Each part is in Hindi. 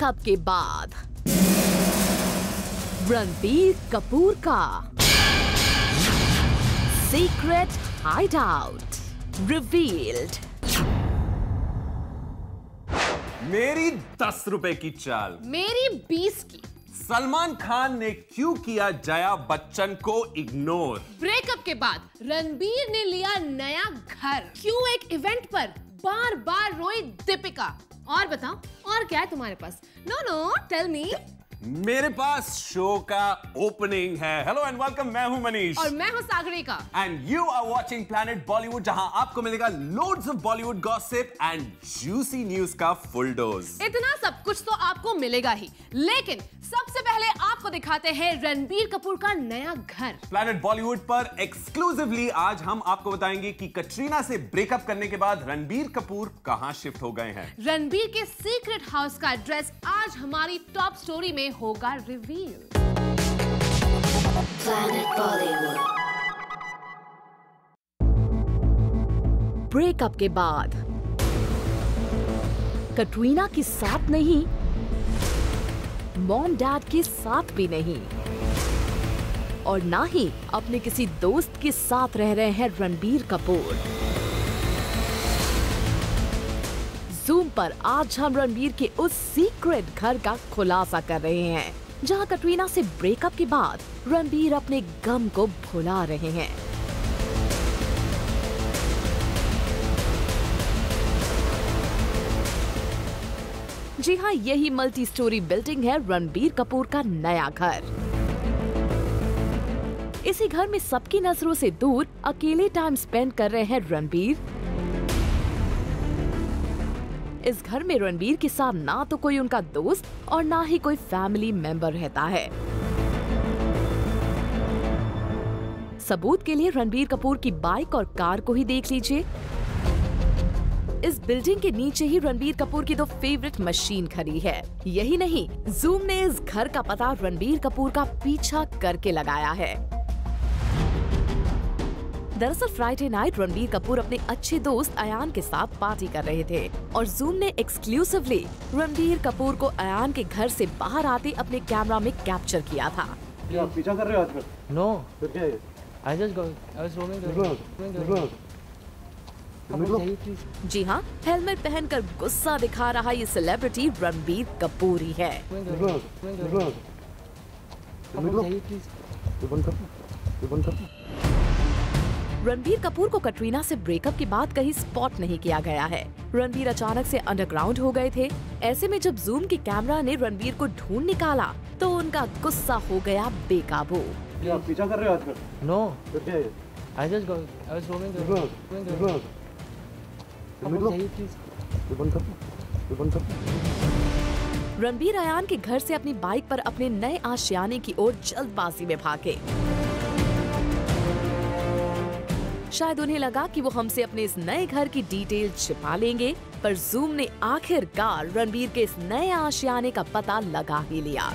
ब्रेकअप के बाद रणबीर कपूर का सीक्रेट हाइडआउट रिवील्ड। मेरी 10 रुपए की चाल, मेरी 20 की। सलमान खान ने क्यों किया जया बच्चन को इग्नोर? ब्रेकअप के बाद रणबीर ने लिया नया घर। क्यों एक इवेंट पर बार बार रोई दीपिका? और बताओ, और क्या है तुम्हारे पास? No tell me. मेरे पास शो का ओपनिंग है। हेलो एंड वेलकम, मैं हूं मनीष और मैं हूं Sagarika and you are watching planet Bollywood, जहां आपको मिलेगा loads of Bollywood gossip and juicy news का फुल डोज। इतना सब कुछ तो आपको मिलेगा ही, लेकिन सबसे पहले आपको दिखाते हैं रणबीर कपूर का नया घर। प्लैनेट बॉलीवुड पर एक्सक्लूसिवली आज हम आपको बताएंगे कि कटरीना से ब्रेकअप करने के बाद रणबीर कपूर कहां शिफ्ट हो गए हैं। रणबीर के सीक्रेट हाउस का एड्रेस आज हमारी टॉप स्टोरी में होगा रिवील। Planet Bollywood। ब्रेकअप के बाद कटरीना के साथ नहीं, मॉम डैड के साथ भी नहीं, और ना ही अपने किसी दोस्त के साथ रह रहे हैं रणबीर कपूर। जूम पर आज हम रणबीर के उस सीक्रेट घर का खुलासा कर रहे हैं, जहां कटरीना से ब्रेकअप के बाद रणबीर अपने गम को भुला रहे हैं। जी हाँ, यही मल्टी स्टोरी बिल्डिंग है रणबीर कपूर का नया घर। इसी घर में सबकी नजरों से दूर अकेले टाइम स्पेंड कर रहे हैं रणबीर। इस घर में रणबीर के साथ ना तो कोई उनका दोस्त और ना ही कोई फैमिली मेंबर रहता है। सबूत के लिए रणबीर कपूर की बाइक और कार को ही देख लीजिए। इस बिल्डिंग के नीचे ही रणबीर कपूर की 2 फेवरेट मशीन खड़ी है। यही नहीं, जूम ने इस घर का पता रणबीर कपूर का पीछा करके लगाया है। दरअसल फ्राइडे नाइट रणबीर कपूर अपने अच्छे दोस्त अयान के साथ पार्टी कर रहे थे और जूम ने एक्सक्लूसिवली रणबीर कपूर को अयान के घर से बाहर आते अपने कैमरा में कैप्चर किया था। क्या पीछा कर रहे हो आजकल? No, फिर क्या है? I was roaming जी हाँ, हेलमेट पहनकर गुस्सा दिखा रहा ये सेलिब्रिटी रणबीर कपूर ही है। रणबीर कपूर को कटरीना से ब्रेकअप के बाद कहीं स्पॉट नहीं किया गया है। रणबीर अचानक से अंडरग्राउंड हो गए थे। ऐसे में जब जूम के कैमरा ने रणबीर को ढूंढ निकाला तो उनका गुस्सा हो गया बेकाबू। क्या पीछा कर रहे हो आजकल? No, फिर क्या है? I was roaming Ranbir Ayan के घर से अपनी बाइक पर अपने नए आशियाने की ओर जल्दबाजी में भागे। शायद उन्हें लगा कि वो हमसे अपने इस नए घर की डिटेल छिपा लेंगे, पर जूम ने आखिरकार रणबीर के इस नए आशियाने का पता लगा ही लिया,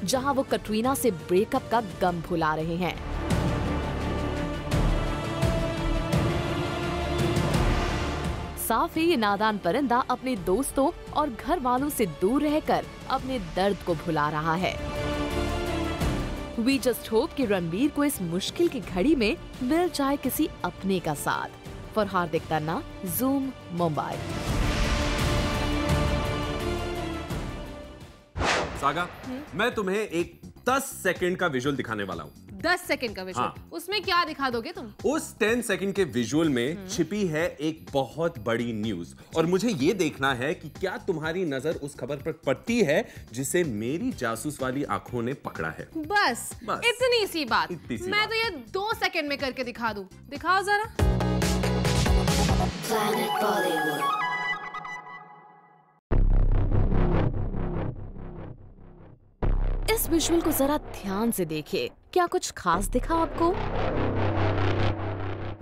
जहां वो कटरीना से ब्रेकअप का गम भुला रहे हैं। साफ है, ये नादान परिंदा अपने दोस्तों और घर वालों से दूर रहकर अपने दर्द को भुला रहा है। We just hope कि रणबीर को इस मुश्किल की घड़ी में मिल जाए किसी अपने का साथ। For Hardik Tanna, zoom, Mumbai. Saga, मैं तुम्हें एक 10 सेकंड का विजुअल दिखाने वाला हूँ। 10 सेकंड का विजुअल? हाँ। उसमें क्या दिखा दोगे तुम? उस 10 सेकंड के विजुअल में छिपी है एक बहुत बड़ी न्यूज, और मुझे ये देखना है कि क्या तुम्हारी नजर उस खबर पर पड़ती है जिसे मेरी जासूस वाली आंखों ने पकड़ा है। बस। इतनी सी बात। मैं तो ये 2 सेकंड में करके दिखा दूं। दिखाओ जरा। Planet Bollywood। इस विजुअल को जरा ध्यान से देखिए। क्या कुछ खास दिखा आपको?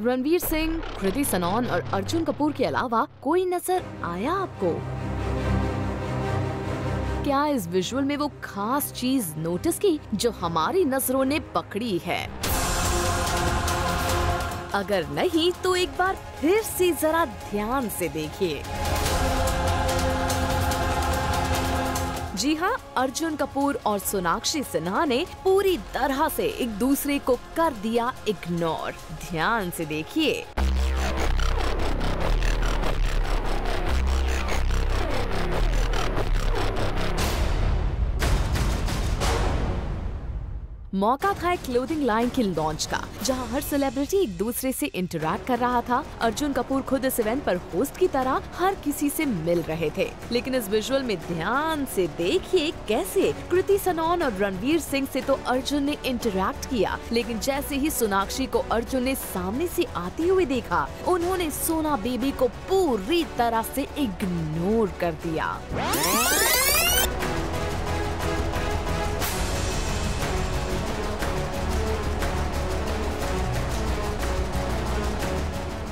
रणवीर सिंह, कृति सनोन और अर्जुन कपूर के अलावा कोई नजर आया आपको? क्या इस विजुअल में वो खास चीज नोटिस की जो हमारी नजरों ने पकड़ी है? अगर नहीं तो एक बार फिर से जरा ध्यान से देखिए। जी हाँ, अर्जुन कपूर और सोनाक्षी सिन्हा ने पूरी तरह से एक दूसरे को कर दिया इग्नोर। ध्यान से देखिए। मौका था एक क्लोथिंग लाइन की लॉन्च का, जहां हर सेलिब्रिटी एक दूसरे से इंटरैक्ट कर रहा था। अर्जुन कपूर खुद इस इवेंट पर होस्ट की तरह हर किसी से मिल रहे थे। लेकिन इस विजुअल में ध्यान से देखिए कैसे कृति सनोन और रणवीर सिंह से तो अर्जुन ने इंटरैक्ट किया, लेकिन जैसे ही सोनाक्षी को अर्जुन ने सामने से आती हुई देखा, उन्होंने सोना बेबी को पूरी तरह से इग्नोर कर दिया।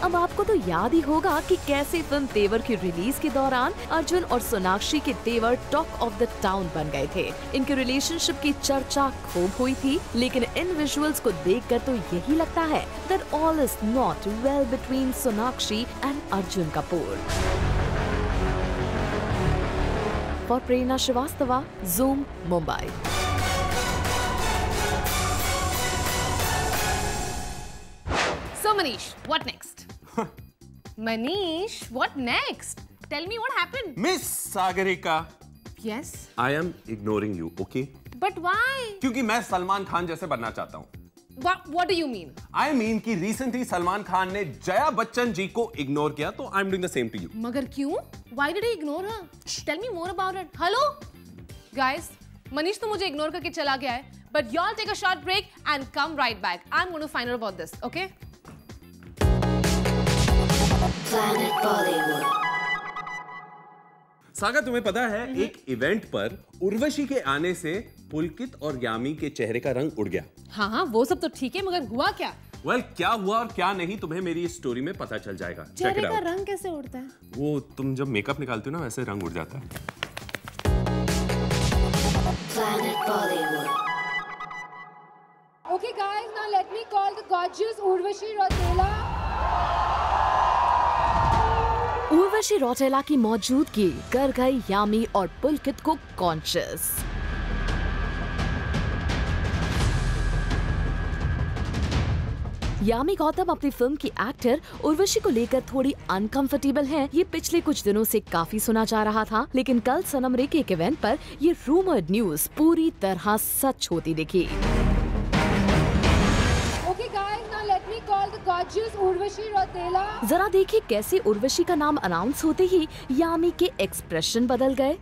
अब आपको तो याद ही होगा कि कैसे फिल्म तेवर की रिलीज के दौरान अर्जुन और सोनाक्षी के तेवर टॉक ऑफ द टाउन बन गए थे। इनके रिलेशनशिप की चर्चा खूब हुई थी, लेकिन इन विजुअल्स को देखकर तो यही लगता है that all is not well between Sonakshi and Arjun Kapoor. For Prerna Srivastava, Zoom, Mumbai. So Manish, what next? Manish, what next? Tell me what happened. Miss Sagarika, Yes, I am ignoring you, okay? but why? क्योंकि मैं सलमान खान जैसे बनना चाहता हूँ। What do you mean? I mean कि रिसेंटली सलमान खान ने जया बच्चन जी को इग्नोर किया, तो I'm doing the same to you. मगर क्यों? Why did he ignore her? Tell me more about it. Hello, guys. Manish तो मुझे इग्नोर करके चला गया है, but y'all take a short break and come right back. I'm going to find out about this, okay? Planet Bollywood. Saga, तुम्हें पता है एक इवेंट पर उर्वशी के आने से पुलकित और यामी के चेहरे का रंग उड़ गया। हाँ, वो सब तो ठीक है, मगर हुआ क्या? Well, क्या हुआ और क्या नहीं तुम्हें मेरी इस स्टोरी में पता चल जाएगा। चेहरे का रंग कैसे उड़ता है? वो तुम जब मेकअप निकालती हो ना, वैसे रंग उड़ जाता है। Planet Bollywood. Okay guys, now let me call the gorgeous Urvashi Rautela. Urvashi Rautela की मौजूदगी कर गई यामी और पुलकित को कॉन्शियस। यामी गौतम अपनी फिल्म की एक्टर उर्वशी को लेकर थोड़ी अनकंफर्टेबल हैं। ये पिछले कुछ दिनों से काफी सुना जा रहा था, लेकिन कल सनम रे के एक इवेंट पर ये रूमर्ड न्यूज पूरी तरह सच होती दिखी। Okay guys, now let me call the gorgeous Urvashi Rautela. जरा देखिए कैसे उर्वशी का नाम अनाउंस होते ही यामी के एक्सप्रेशन बदल गए।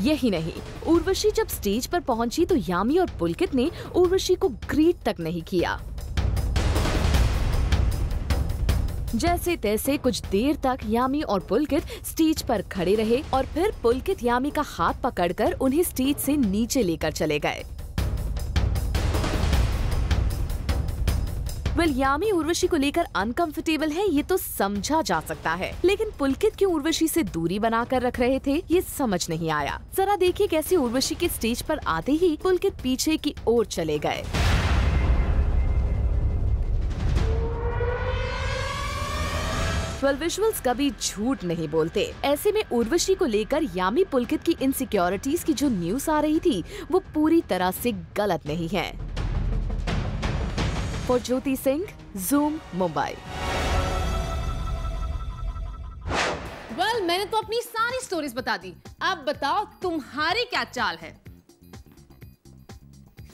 यही नहीं, उर्वशी जब स्टेज पर पहुंची तो यामी और पुलकित ने उर्वशी को ग्रीट तक नहीं किया। जैसे तैसे कुछ देर तक यामी और पुलकित स्टेज पर खड़े रहे और फिर पुलकित यामी का हाथ पकड़कर उन्हें स्टेज से नीचे लेकर चले गए। यामी उर्वशी को लेकर अनकंफर्टेबल है, ये तो समझा जा सकता है, लेकिन पुलकित क्यों उर्वशी से दूरी बनाकर रख रहे थे, ये समझ नहीं आया। जरा देखिए कैसे उर्वशी के स्टेज पर आते ही पुलकित पीछे की ओर चले गए। विजुअल्स कभी झूठ नहीं बोलते। ऐसे में उर्वशी को लेकर यामी पुलकित की इनसिक्योरिटीज की जो न्यूज आ रही थी, वो पूरी तरह से गलत नहीं है। For Jyoti Singh, Zoom, Mumbai. Well, मैंने तो अपनी सारी स्टोरीज बता दी। अब बताओ तुम्हारी क्या चाल है?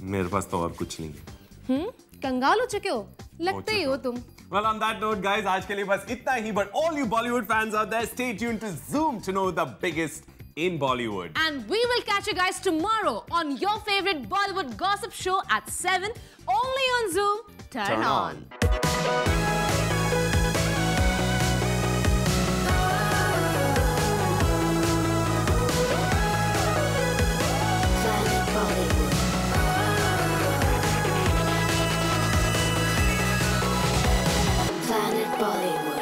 मेरे पास तो और कुछ नहीं है। कंगाल हो चुके हो, लगते ही हो तुम। Well, on that note, guys, आज के लिए बस इतना ही। But all you Bollywood fans out there, stay tuned to Zoom to know the biggest in Bollywood. And we will catch you guys tomorrow on your favorite Bollywood gossip show at 7, only on Zoom. Turn on. Planet Bollywood. Planet Bollywood.